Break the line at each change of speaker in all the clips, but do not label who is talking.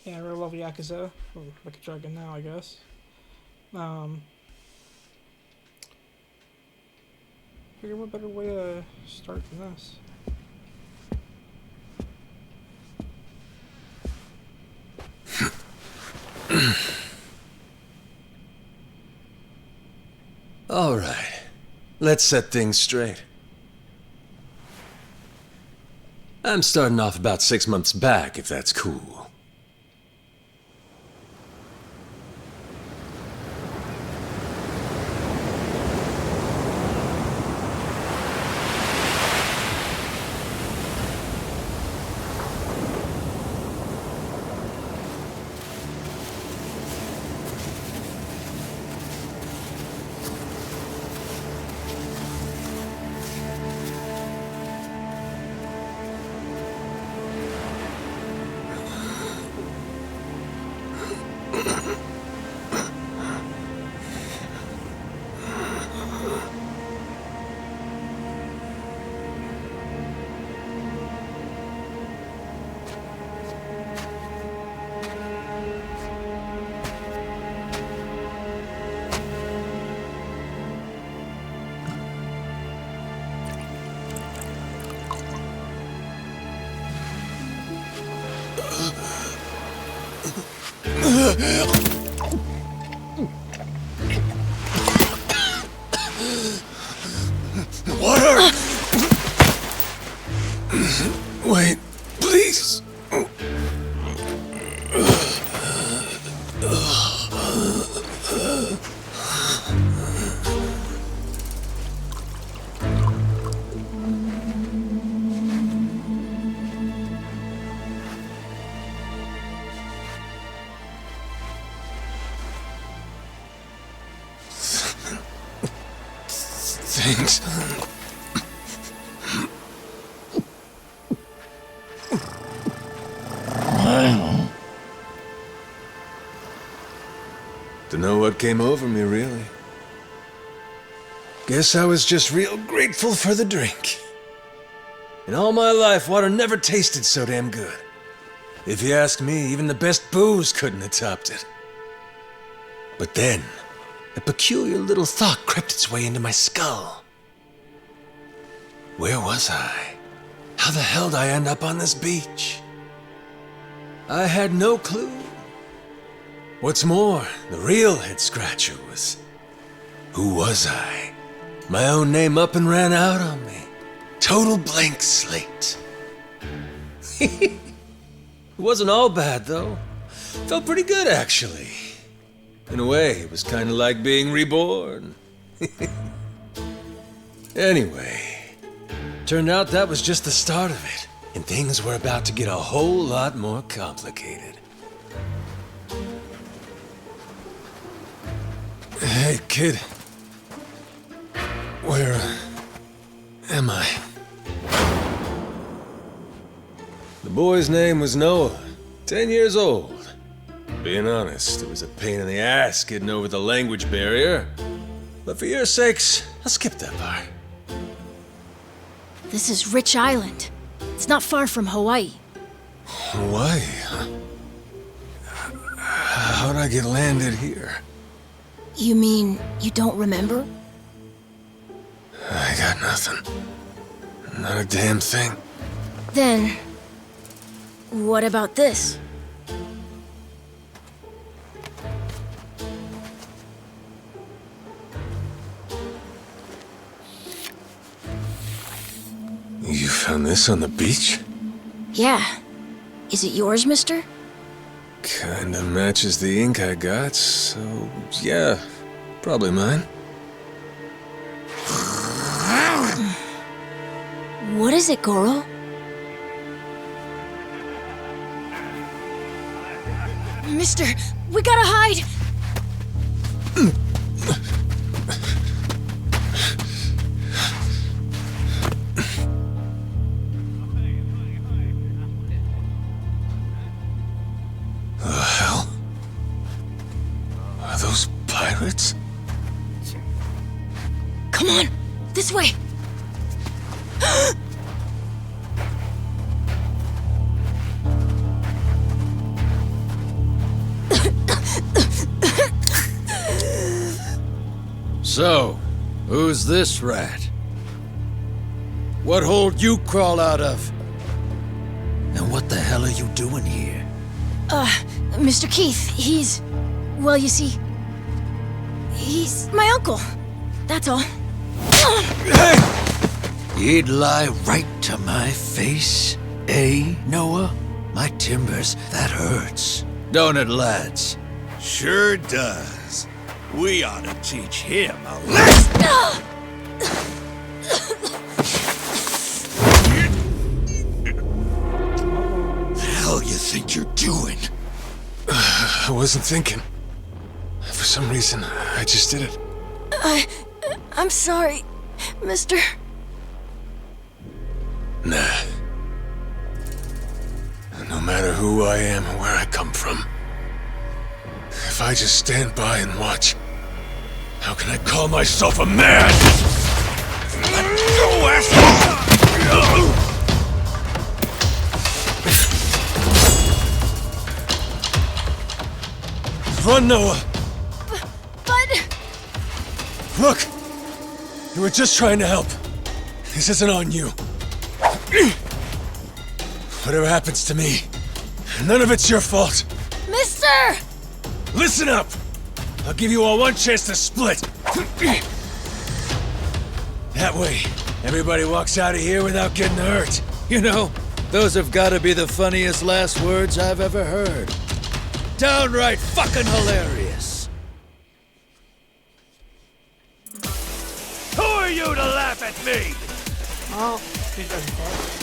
Yeah, I really love Yakuza. Oh, like a dragon now, I guess. Um, Figure what better way to start than this.
All right, let's set things straight. I'm starting off about 6 months back, if that's cool. Water! Wait, please. Thanks. Dunno what came over me, really. Guess I was just real grateful for the drink. In all my life, water never tasted so damn good. If you ask me, even the best booze couldn't have topped it. But then, a peculiar little thought crept its way into my skull. Where was I? How the hell did I end up on this beach? I had no clue. What's more, the real head-scratcher was, who was I? My own name up and ran out on me. Total blank slate. It wasn't all bad, though. Felt pretty good, actually. In a way, it was kind of like being reborn. Anyway, turned out that was just the start of it, and things were about to get a whole lot more complicated. Hey, kid. Where am I? The boy's name was Noah, 10 years old. Being honest, it was a pain in the ass getting over the language barrier. But for your sakes, I'll skip that part.
This is Rich Island. It's not far from Hawaii.
Hawaii, huh? How'd I get landed here?
You mean you don't remember?
I got nothing. Not a damn thing.
Then, what about this?
You found this on the beach?
Yeah. Is it yours, mister?
Kinda matches the ink I got, so yeah, probably mine.
What is it, Goro? Mister, we gotta hide!
The hell? Are those pirates?
Come on, this way!
So, who's this rat? What hole you crawl out of? And what the hell are you doing here?
Mr. Keith, he's... Well, you see... He's my uncle. That's all.
He'd lie right to my face, eh, Noah? My timbers, that hurts. Don't it, lads?
Sure does. We ought to teach him a lesson. The hell you think you're doing?
I wasn't thinking. For some reason, I just did it.
I'm sorry, mister.
Nah. No matter who I am or where I come from, if I just stand by and watch, how can I call myself a man?
Let go, asshole!
Run, Noah!
But...
Look! You were just trying to help. This isn't on you. Whatever happens to me, none of it's your fault.
Mister!
Listen up! I'll give you all one chance to split. That way, everybody walks out of here without getting hurt.
You know, those have got to be the funniest last words I've ever heard. Downright fucking hilarious.
Who are you to laugh at me?
Oh, he doesn't fuck.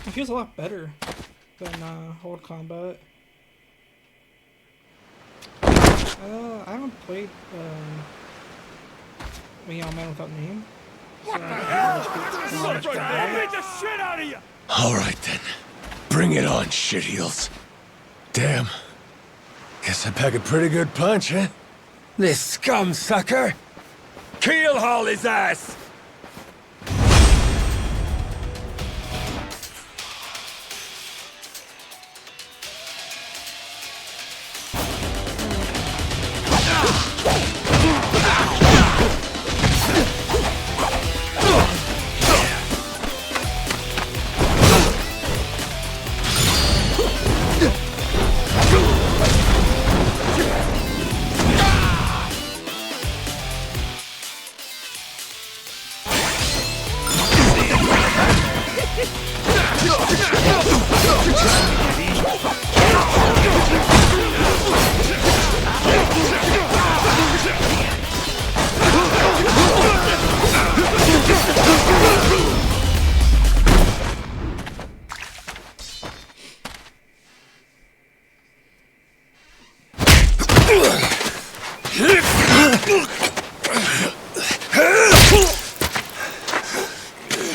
It feels a lot better than Old Combat. I haven't played Man Without Name. So
I'll beat the shit out of you!
Alright then. Bring it on, shitheels. Damn. Guess I pack a pretty good punch, huh? This scum sucker! Keelhaul his ass!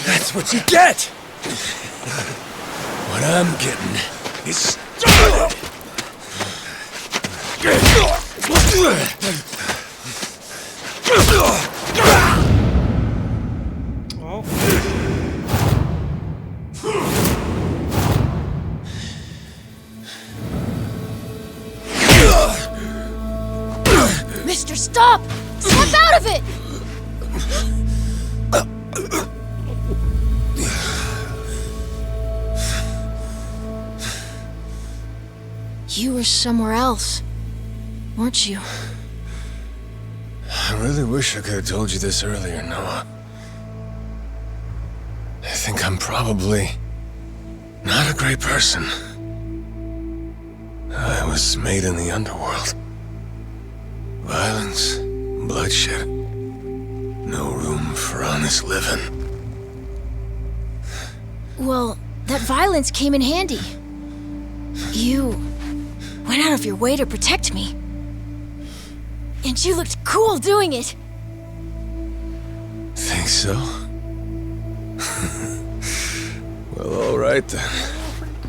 That's what you get! What I'm getting is started!
Well.
Mister, stop! Snap out of it! You were somewhere else, weren't you?
I really wish I could have told you this earlier, Noah. I think I'm probably not a great person. I was made in the underworld. Violence, bloodshed. No room for honest living.
Well, that violence came in handy. You went out of your way to protect me. And you looked cool doing it.
Think so? Well, all right then.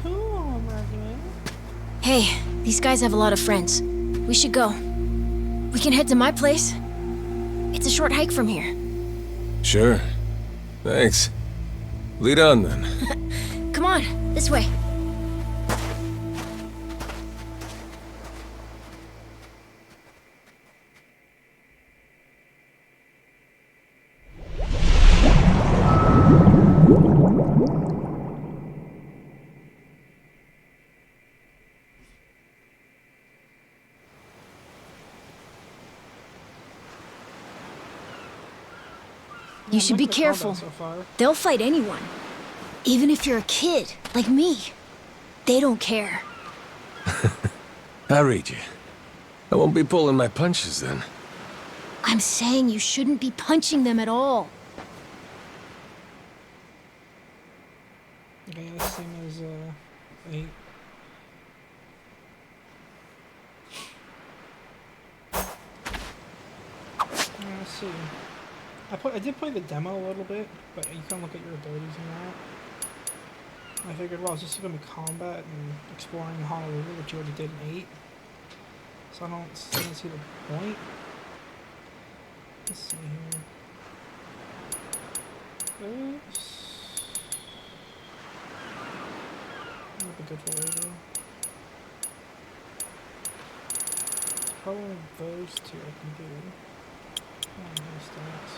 Cool, man.
Hey, these guys have a lot of friends. We should go. We can head to my place. It's a short hike from here.
Sure. Thanks. Lead on then.
Come on, this way. You should be careful.
So far.
They'll fight anyone. Even if you're a kid, like me. They don't care.
I read you. I won't be pulling my punches then.
I'm saying you shouldn't be punching them at all.
Okay, this thing is 8. Let's see. I did play the demo a little bit, but you can look at your abilities and that. I figured, well, it's just gonna be combat and exploring Honolulu, which you already did in 8. So I don't see the point. Let's see here. Oops. That'd be good for later. It's probably those two I can do. Nice stats.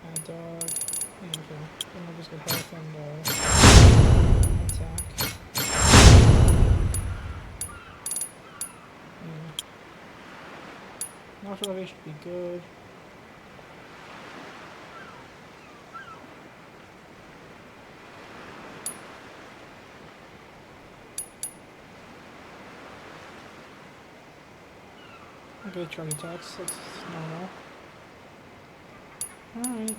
Add dog. Yeah, okay. Then we'll just get health and attack. Yeah. Knocked elevation should be good. Okay, charge attacks, that's normal. Alright.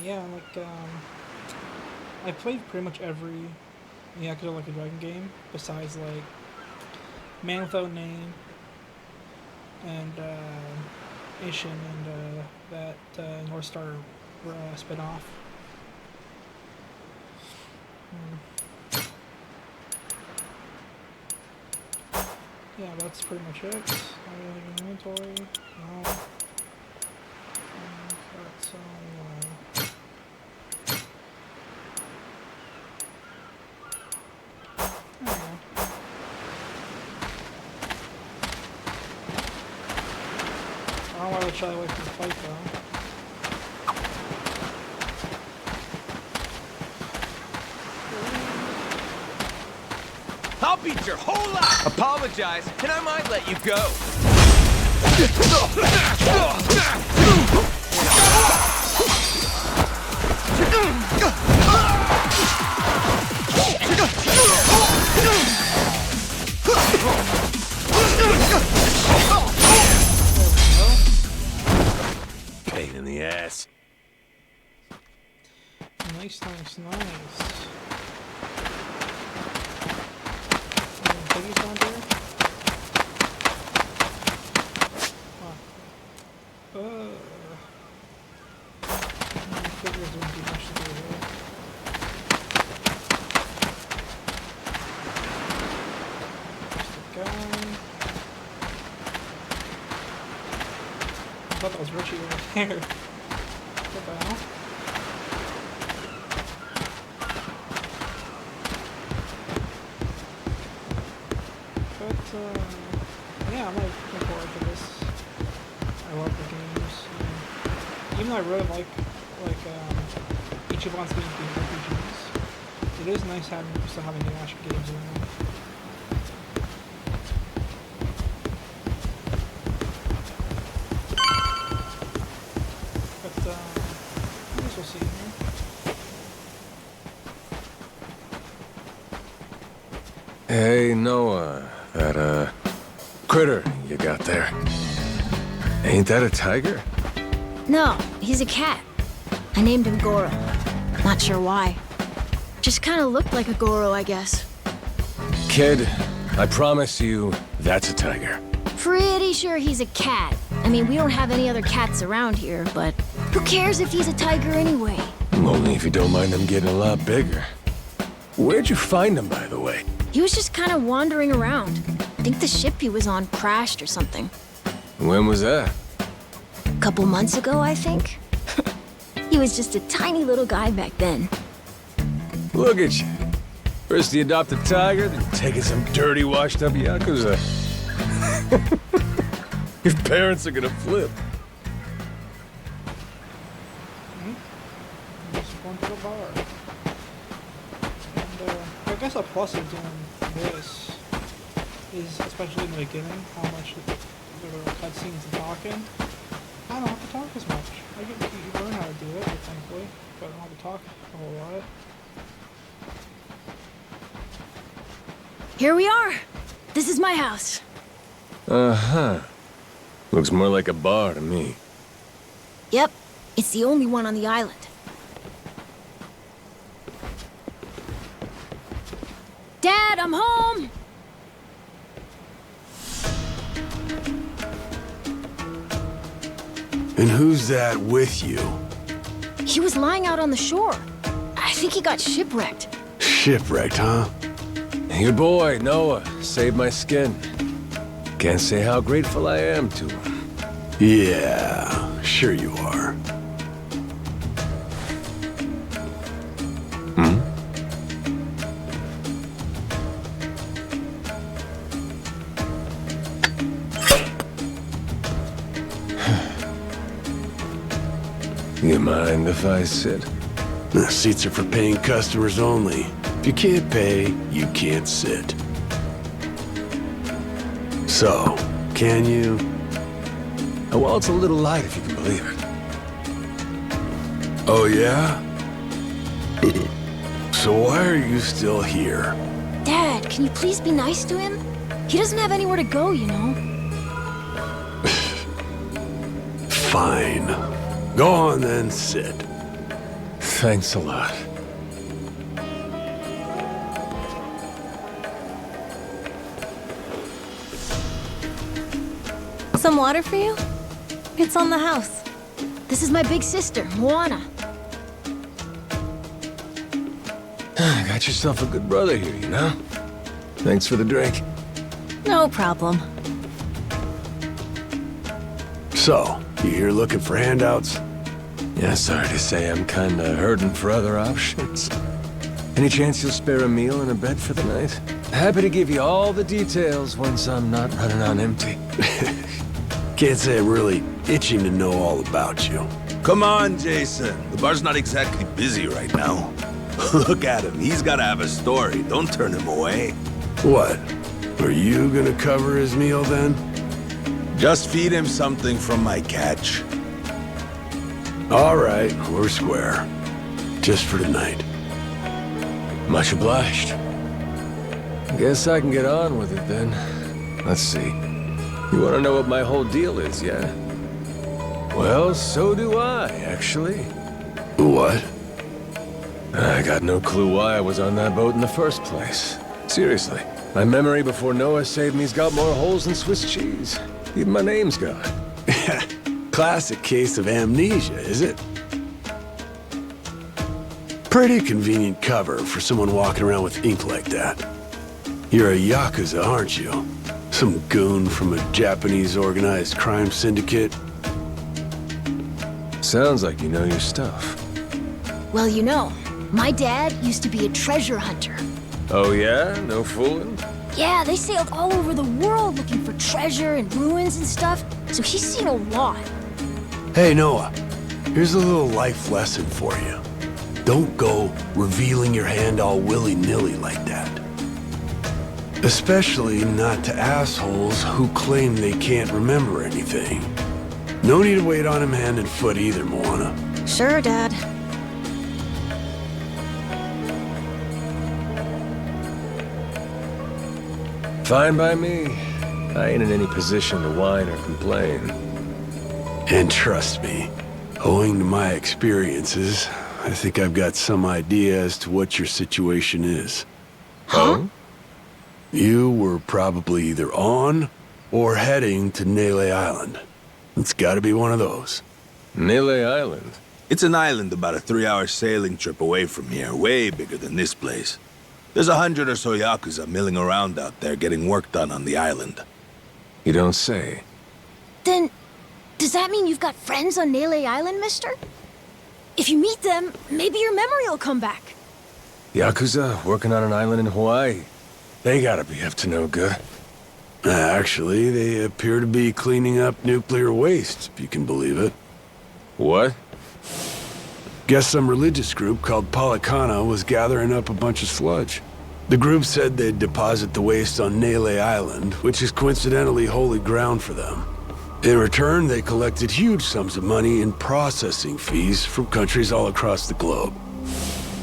Yeah, like, I played pretty much every Yakuza Like a Dragon game, besides, like, Man Without Name, and, Ishin, and, that, North Star, spin-off. Yeah, that's pretty much it. Anything in inventory? No. That's there we go. I don't want to shy away from the fight though.
I'll beat your whole life! Apologize, and I might let you go.
Pain in the ass.
Nice. Piggies down there? Figures wouldn't be much to do here. Just a guy. I thought that was Richie over there. What the hell? Yeah, I'm looking forward to this. I love the games. Even though I really like Ichiban's games being RPGs, it is nice still having new action games around. But I guess we'll see here.
Hey, Noah, that, critter you got there. Ain't that a tiger?
No, he's a cat. I named him Goro. Not sure why. Just kind of looked like a Goro, I guess.
Kid, I promise you, that's a tiger.
Pretty sure he's a cat. I mean, we don't have any other cats around here, but who cares if he's a tiger anyway?
Only if you don't mind them getting a lot bigger. Where'd you find him, by the way?
He was just kind of wandering around. I think the ship he was on crashed or something.
When was that?
A couple months ago, I think. He was just a tiny little guy back then.
Look at you. First you adopt a tiger, then taking some dirty, washed-up Yakuza. Your parents are gonna flip.
Just going to the bar. And I guess a plus of doing this is, especially in the beginning, how much there are cutscenes and talking. I don't have to talk as much. You learn how to do it, thankfully, but I don't have to talk a whole lot.
Here we are. This is my house.
Uh-huh. Looks more like a bar to me.
Yep, it's the only one on the island. Dad, I'm home!
And who's that with you?
He was lying out on the shore. I think he got shipwrecked.
Shipwrecked, huh?
Your boy, Noah, saved my skin. Can't say how grateful I am to him.
Yeah, sure you are.
You mind if I sit?
The seats are for paying customers only. If you can't pay, you can't sit. So, can you?
Well, it's a little light if you can believe it.
Oh, yeah? So why are you still here?
Dad, can you please be nice to him? He doesn't have anywhere to go, you know.
Fine. Go on then, sit.
Thanks a lot.
Some water for you? It's on the house.
This is my big sister, Moana.
Got yourself a good brother here, you know? Thanks for the drink.
No problem.
So, you here looking for handouts?
Yeah, sorry to say I'm kinda hurting for other options. Any chance you'll spare a meal and a bed for the night? Happy to give you all the details once I'm not running on empty.
Can't say I'm really itching to know all about you.
Come on, Jason. The bar's not exactly busy right now. Look at him. He's gotta have a story. Don't turn him away.
What? Are you gonna cover his meal then?
Just feed him something from my catch.
All right, we're square. Just for tonight.
Much obliged. Guess I can get on with it then. Let's see. You want to know what my whole deal is, yeah? Well, so do I, actually.
What?
I got no clue why I was on that boat in the first place. Seriously. My memory before Noah saved me's got more holes than Swiss cheese. Even my name's gone.
Classic case of amnesia, is it? Pretty convenient cover for someone walking around with ink like that. You're a Yakuza, aren't you? Some goon from a Japanese organized crime syndicate?
Sounds like you know your stuff.
Well, you know, my dad used to be a treasure hunter.
Oh yeah? No fooling?
Yeah, they sailed all over the world looking for treasure and ruins and stuff, so he's seen a lot.
Hey, Noah. Here's a little life lesson for you. Don't go revealing your hand all willy-nilly like that. Especially not to assholes who claim they can't remember anything. No need to wait on him hand and foot either, Moana.
Sure, Dad.
Fine by me. I ain't in any position to whine or complain.
And trust me, owing to my experiences, I think I've got some idea as to what your situation is.
Huh?
You were probably either on or heading to Nele Island. It's gotta be one of those.
Nele Island?
It's an island about a 3-hour sailing trip away from here, way bigger than this place. There's 100 or so Yakuza milling around out there getting work done on the island.
You don't say.
Then, does that mean you've got friends on Nele Island, mister? If you meet them, maybe your memory will come back.
Yakuza working on an island in Hawaii? They gotta be up to no good.
Actually, they appear to be cleaning up nuclear waste, if you can believe it.
What?
Guess some religious group called Policana was gathering up a bunch of sludge. The group said they'd deposit the waste on Nele Island, which is coincidentally holy ground for them. In return, they collected huge sums of money in processing fees from countries all across the globe.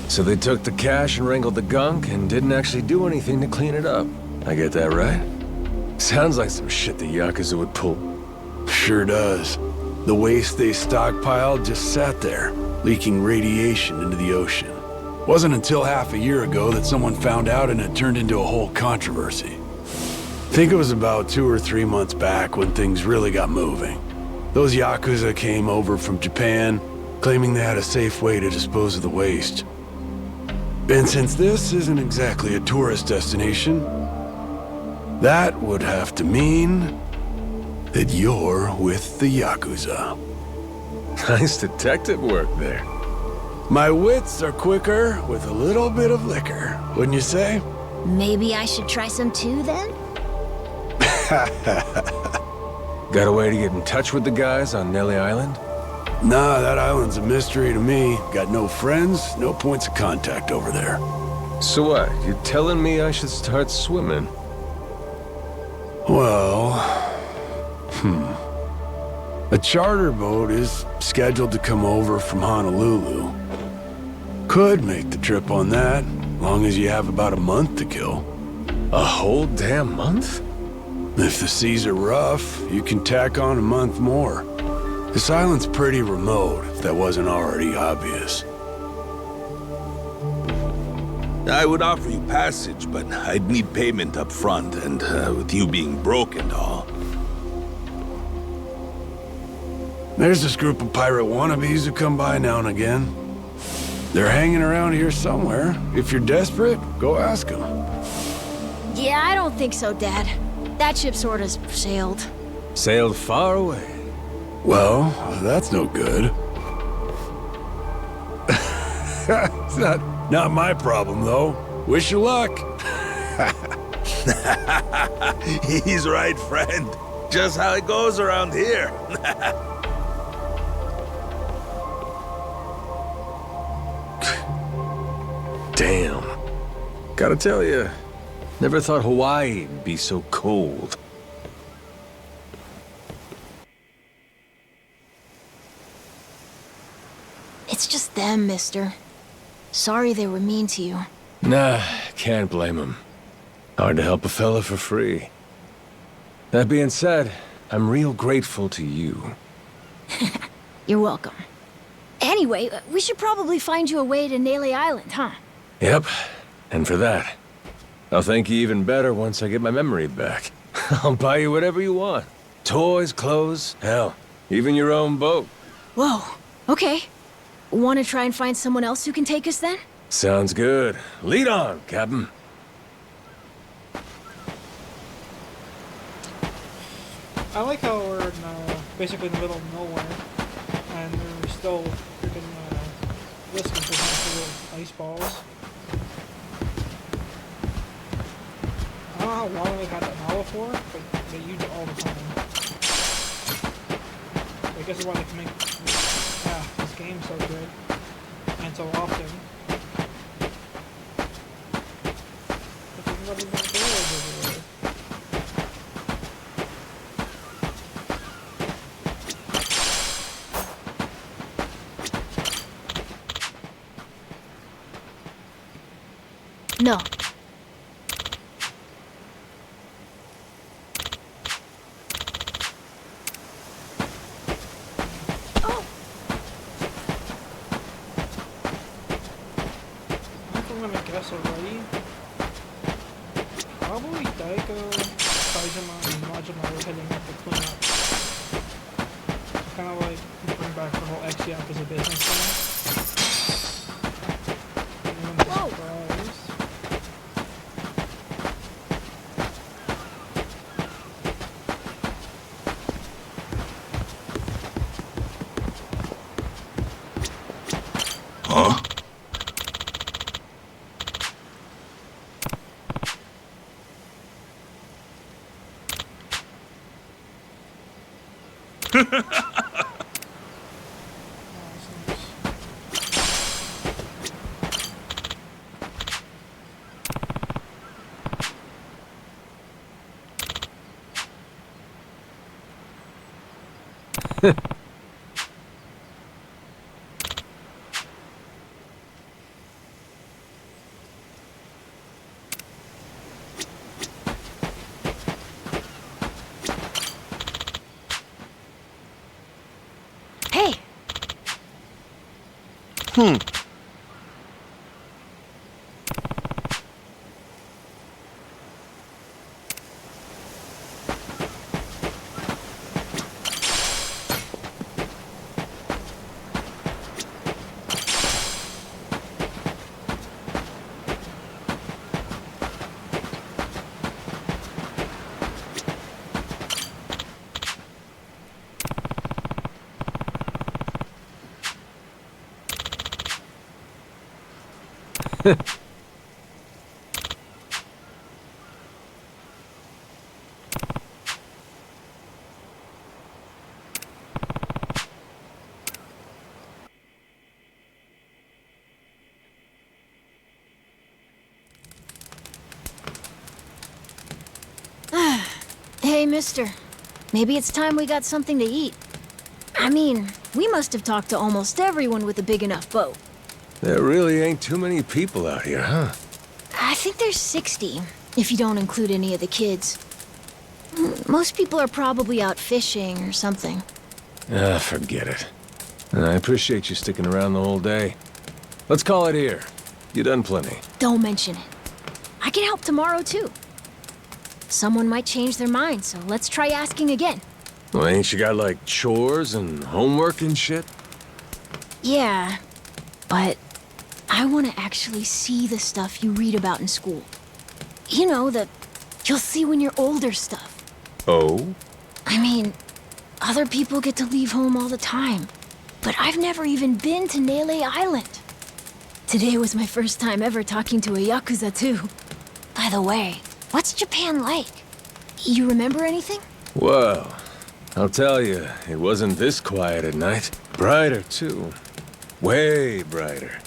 So they took the cash and wrangled the gunk and didn't actually do anything to clean it up. I get that right? Sounds like some shit the Yakuza would pull.
Sure does. The waste they stockpiled just sat there, leaking radiation into the ocean. Wasn't until half a year ago that someone found out and it turned into a whole controversy. Think it was about 2 or 3 months back when things really got moving. Those Yakuza came over from Japan, claiming they had a safe way to dispose of the waste. And since this isn't exactly a tourist destination, that would have to mean that you're with the Yakuza.
Nice detective work there.
My wits are quicker with a little bit of liquor, wouldn't you say?
Maybe I should try some too, then?
Got a way to get in touch with the guys on Nele Island?
Nah, that island's a mystery to me. Got no friends, no points of contact over there.
So what, you telling me I should start swimming?
Well... A charter boat is scheduled to come over from Honolulu. Could make the trip on that, long as you have about a month to kill.
A whole damn month?
If the seas are rough, you can tack on a month more. This island's pretty remote, if that wasn't already obvious.
I would offer you passage, but I'd need payment up front, and with you being broke and all.
There's this group of pirate wannabes who come by now and again. They're hanging around here somewhere. If you're desperate, go ask them.
Yeah, I don't think so, Dad. That ship sorta sailed.
Sailed far away.
Well, that's no good. It's not my problem, though. Wish you luck.
He's right, friend. Just how it goes around here.
Damn. Gotta tell you, never thought Hawaii'd be so cold.
It's just them, mister. Sorry they were mean to you.
Nah, can't blame him. Hard to help a fella for free. That being said, I'm real grateful to you.
You're welcome. Anyway, we should probably find you a way to Nele Island, huh?
Yep, and for that, I'll thank you even better once I get my memory back. I'll buy you whatever you want. Toys, clothes, hell, even your own boat.
Whoa, okay. Want to try and find someone else who can take us then?
Sounds good. Lead on, Captain.
I like how we're in, basically in the middle of nowhere, and we're still freaking listening to these little ice balls. I don't know how long they've had that model for, but they use it all the time. I guess that's why they can make this game so good and so often. But there's nothing but doors everywhere.
No. Oh.
If I'm gonna guess already, probably Daiko, Saijima, and Majima were heading up to clean up. Kind of like bring back the whole X-Yakuza business thing. Anyone
Whoa.
surprised?
Huh?
Hey, hey, mister. Maybe it's time we got something to eat. I mean, we must have talked to almost everyone with a big enough boat.
There really ain't too many people out here, huh?
I think there's 60, if you don't include any of the kids. Most people are probably out fishing or something.
Ah, forget it. I appreciate you sticking around the whole day. Let's call it here. You done plenty.
Don't mention it. I can help tomorrow, too. Someone might change their mind, so let's try asking again.
Well, ain't you got, like, chores and homework and shit?
Yeah, but I want to actually see the stuff you read about in school. You know, the You'll see when you're older stuff.
Oh?
I mean, other people get to leave home all the time. But I've never even been to Nele Island. Today was my first time ever talking to a Yakuza, too. By the way, what's Japan like? You remember anything?
Well, I'll tell you, it wasn't this quiet at night. Brighter, too. Way brighter.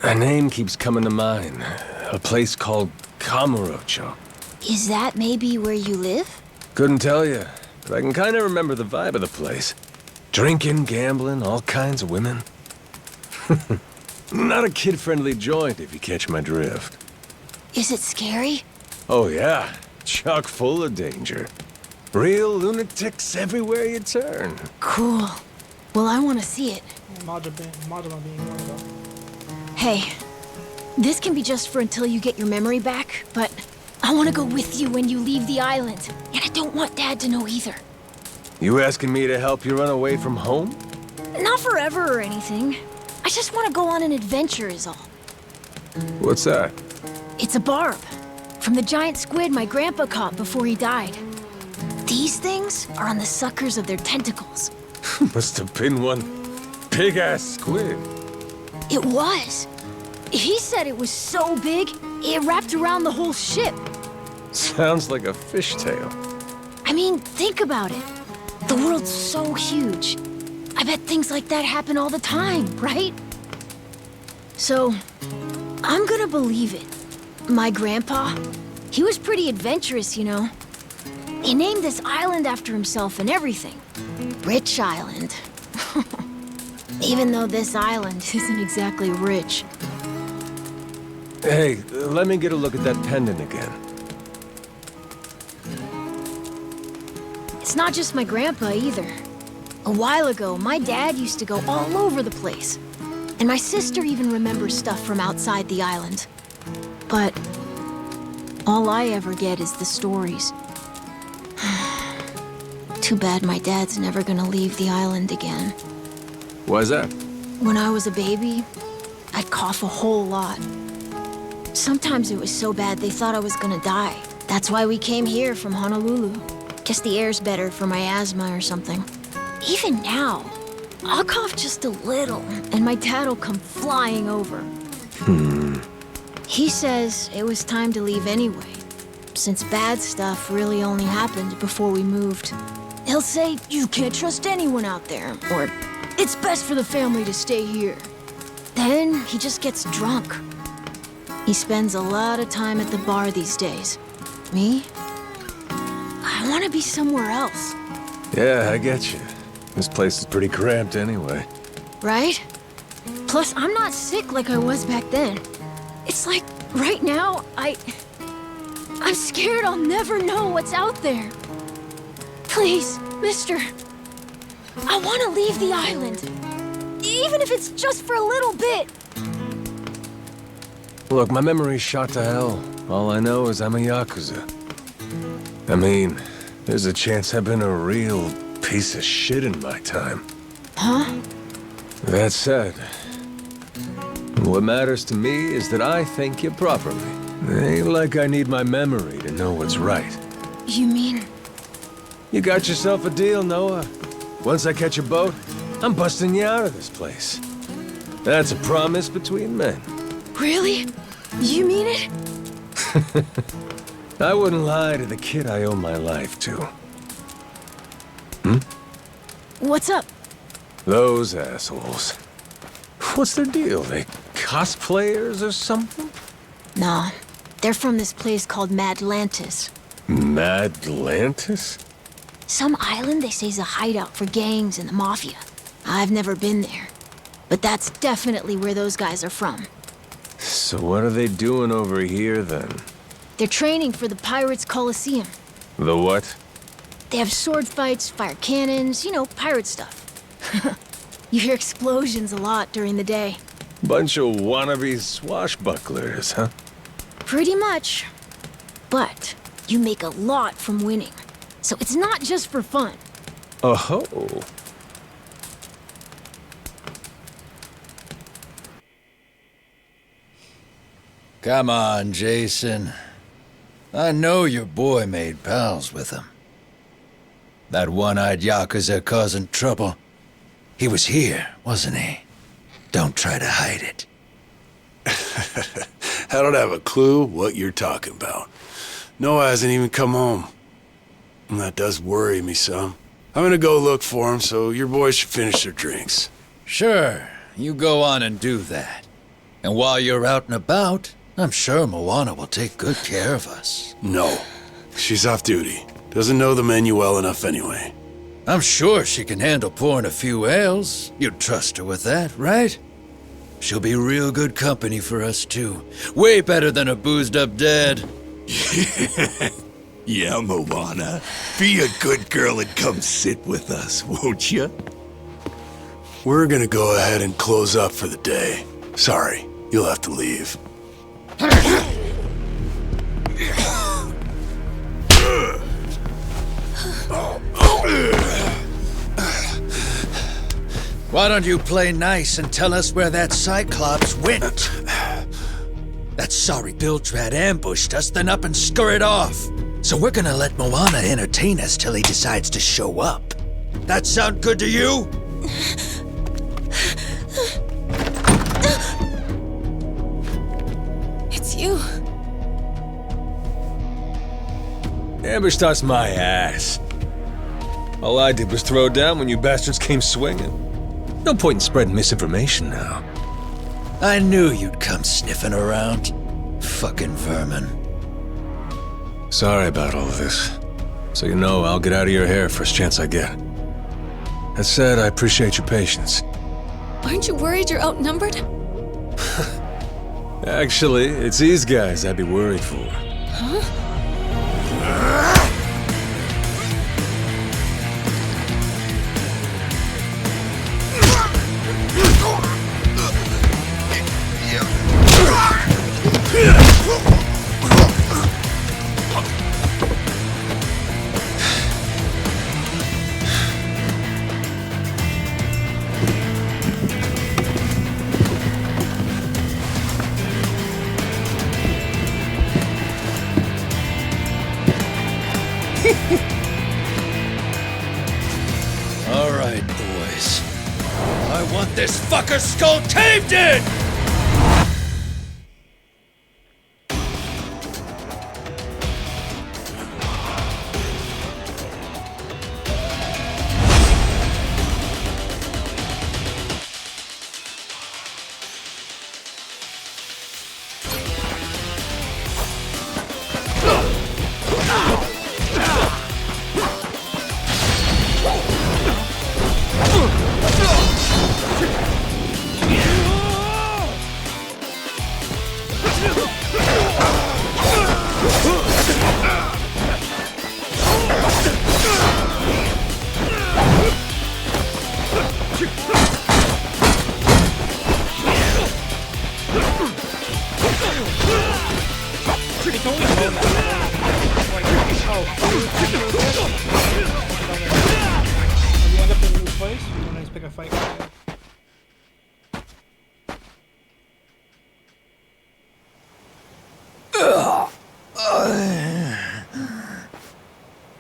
A name keeps coming to mind. A place called Kamurocho.
Is that maybe where you live?
Couldn't tell you, but I can kind of remember the vibe of the place. Drinking, gambling, all kinds of women. Not a kid-friendly joint, if you catch my drift.
Is it scary?
Oh yeah, chock full of danger. Real lunatics everywhere you turn.
Cool. Well, I want to see it.
Majima being one of them.
Hey, this can be just for until you get your memory back, but I want to go with you when you leave the island. And I don't want Dad to know either.
You asking me to help you run away from home?
Not forever or anything. I just want to go on an adventure is all.
What's that?
It's a barb. From the giant squid my grandpa caught before he died. These things are on the suckers of their tentacles.
Must have been one big-ass squid.
It was. He said it was so big, it wrapped around the whole ship.
Sounds like a fishtail.
I mean, think about it. The world's so huge. I bet things like that happen all the time, right? So, I'm gonna believe it. My grandpa, he was pretty adventurous, you know. He named this island after himself and everything. Rich Island. Even though this island isn't exactly rich.
Hey, let me get a look at that pendant again.
It's not just my grandpa either. A while ago, my dad used to go all over the place. And my sister even remembers stuff from outside the island. But all I ever get is the stories. Too bad my dad's never gonna leave the island again.
Why's that?
When I was a baby, I'd cough a whole lot. Sometimes it was so bad they thought I was gonna die. That's why we came here from Honolulu. Guess the air's better for my asthma or something. Even now, I'll cough just a little, and my dad'll come flying over. He says it was time to leave anyway, since bad stuff really only happened before we moved. He'll say, you can't trust anyone out there, or it's best for the family to stay here. Then he just gets drunk. He spends a lot of time at the bar these days. Me? I want to be somewhere else.
Yeah, I get you. This place is pretty cramped anyway.
Right? Plus, I'm not sick like I was back then. It's like, right now, I'm scared I'll never know what's out there. Please, mister. I want to leave the island. Even if it's just for a little bit.
Look, my memory's shot to hell. All I know is I'm a Yakuza. I mean, there's a chance I've been a real piece of shit in my time.
Huh?
That said, what matters to me is that I think you properly. It ain't like I need my memory to know what's right.
You mean?
You got yourself a deal, Noah. Once I catch a boat, I'm busting you out of this place. That's a promise between men.
Really? You mean it?
I wouldn't lie to the kid I owe my life to.
What's up?
Those assholes. What's their deal? They cosplayers or something?
Nah, they're from this place called Madlantis.
Madlantis?
Some island they say's a hideout for gangs and the mafia. I've never been there. But that's definitely where those guys are from.
So what are they doing over here, then?
They're training for the Pirates Coliseum.
The what?
They have sword fights, fire cannons, you know, pirate stuff. You hear explosions a lot during the day.
Bunch of wannabe swashbucklers, huh?
Pretty much. But you make a lot from winning. So it's not just for fun.
Oh-ho.
Come on, Jason. I know your boy made pals with him. That one-eyed Yakuza causing trouble. He was here, wasn't he? Don't try to hide it.
I don't have a clue what you're talking about. Noah hasn't even come home. And that does worry me some. I'm gonna go look for him, so your boys should finish their drinks.
Sure, you go on and do that. And while you're out and about, I'm sure Moana will take good care of us.
No. She's off duty. Doesn't know the menu well enough anyway.
I'm sure she can handle pouring a few ales. You'd trust her with that, right? She'll be real good company for us, too. Way better than a boozed-up dad.
Yeah, Moana. Be a good girl and come sit with us, won't you?
We're gonna go ahead and close up for the day. Sorry, you'll have to leave.
Why don't you play nice and tell us where that Cyclops went? That sorry Biltrad ambushed us, then up and scurried off. So we're gonna let Moana entertain us till he decides to show up. That sound good to you?
It's you.
Ambushed us my ass. All I did was throw down when you bastards came swinging. No point in spreading misinformation now.
I knew you'd come sniffing around. Fucking vermin.
Sorry about all of this. So you know, I'll get out of your hair first chance I get. That said, I appreciate your patience.
Aren't you worried you're outnumbered?
Actually, it's these guys I'd be worried for.
Huh?
All right, boys. I want this fucker's skull caved in!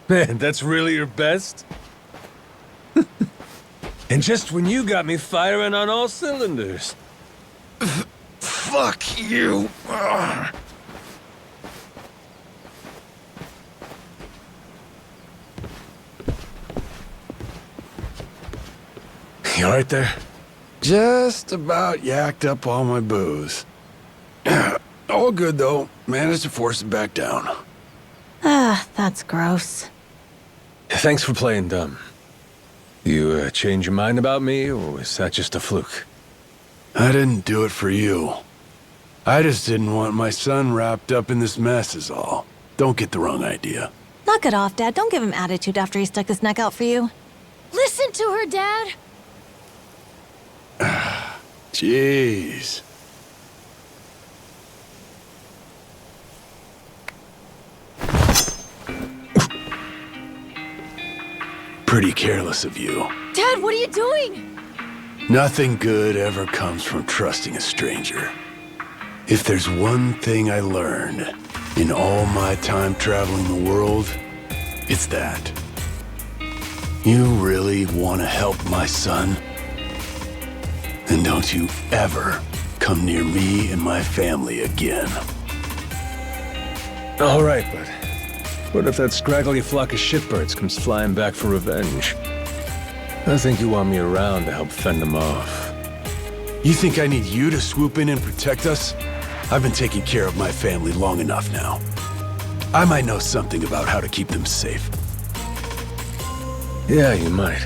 Man, that's really your best? And just when you got me firing on all cylinders.
Fuck you!
You alright there?
Just about yacked up all my booze. All good, though. Managed to force it back down.
Ah, that's gross.
Thanks for playing dumb. You change your mind about me, or was that just a fluke?
I didn't do it for you. I just didn't want my son wrapped up in this mess is all. Don't get the wrong idea.
Knock it off, Dad. Don't give him attitude after he stuck his neck out for you.
Listen to her, Dad.
Jeez. Pretty careless of you.
Dad, what are you doing?
Nothing good ever comes from trusting a stranger. If there's one thing I learned, in all my time traveling the world, it's that. You really want to help my son? Then don't you ever come near me and my family again.
All right, but what if that scraggly flock of shitbirds comes flying back for revenge? I think you want me around to help fend them off.
You think I need you to swoop in and protect us? I've been taking care of my family long enough now. I might know something about how to keep them safe.
Yeah, you might.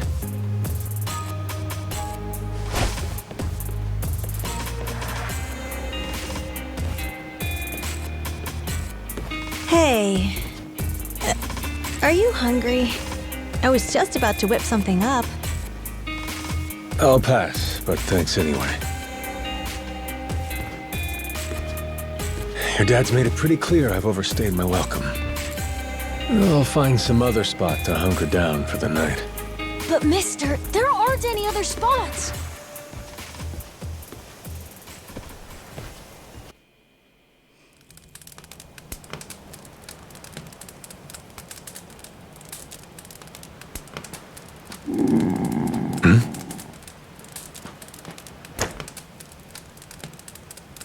Hey. Are you hungry? I was just about to whip something up.
I'll pass, but thanks anyway. Your dad's made it pretty clear I've overstayed my welcome. I'll find some other spot to hunker down for the night.
But mister, there aren't any other spots.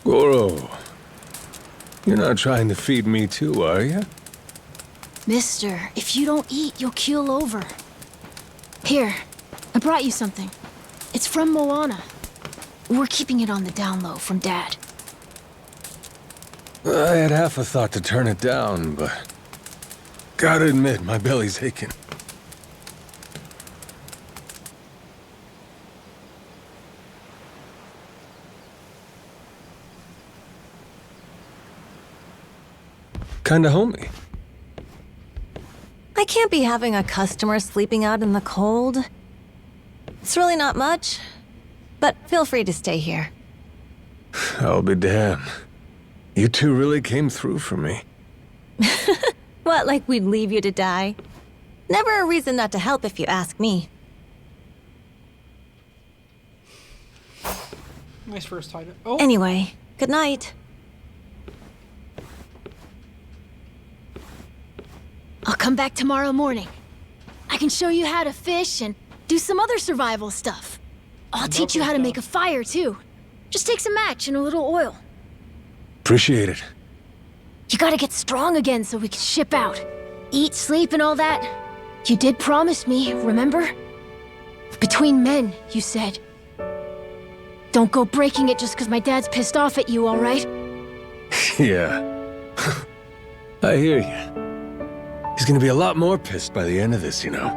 Goro, you're not trying to feed me too, are you?
Mister, if you don't eat, you'll keel over. Here, I brought you something. It's from Moana. We're keeping it on the down low from Dad.
I had half a thought to turn it down, but gotta admit, my belly's aching. Kinda homey.
I can't be having a customer sleeping out in the cold. It's really not much, but feel free to stay here.
I'll be damned. You two really came through for me.
What, like we'd leave you to die? Never a reason not to help if you ask me.
Nice first title. Oh,
Anyway, good night.
I'll come back tomorrow morning. I can show you how to fish and do some other survival stuff. I'll teach you how to make a fire, too. Just takes a match and a little oil.
Appreciate it.
You gotta get strong again so we can ship out. Eat, sleep, and all that. You did promise me, remember? Between men, you said. Don't go breaking it just because my dad's pissed off at you, all right?
Yeah. I hear you. He's gonna be a lot more pissed by the end of this, you know.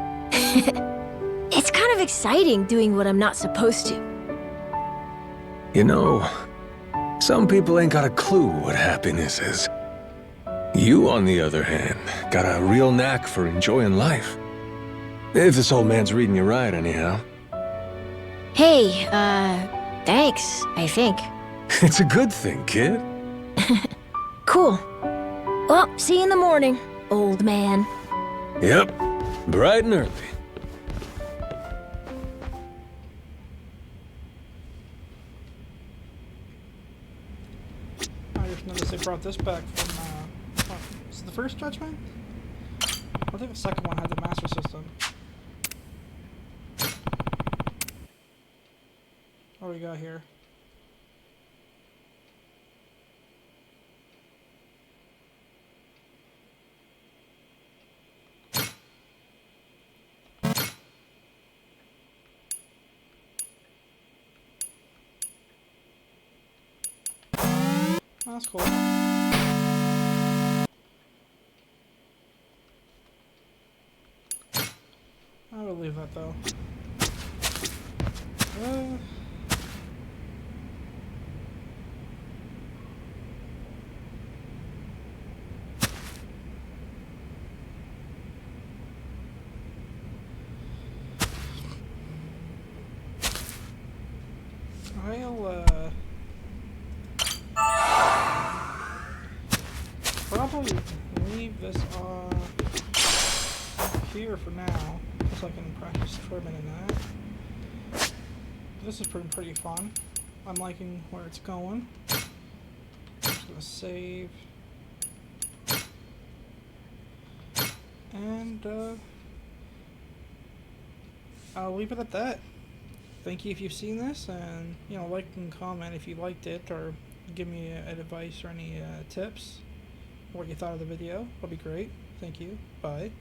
It's kind of exciting doing what I'm not supposed to.
You know, some people ain't got a clue what happiness is. You, on the other hand, got a real knack for enjoying life. If this old man's reading you right, anyhow.
Hey, thanks, I think.
It's a good thing, kid.
Cool. Well, see you in the morning, old man.
Yep, bright and early.
I just noticed they brought this back from, is it the first Judgment? I think the second one had the Master System. What do we got here? That's cool. I will leave that though. I'll probably leave this here for now, so I can practice torment in that. This is pretty fun. I'm liking where it's going. Just gonna save. And I'll leave it at that. Thank you if you've seen this, and you know, like and comment if you liked it, or give me advice or any tips, what you thought of the video. That'll be great. Thank you. Bye.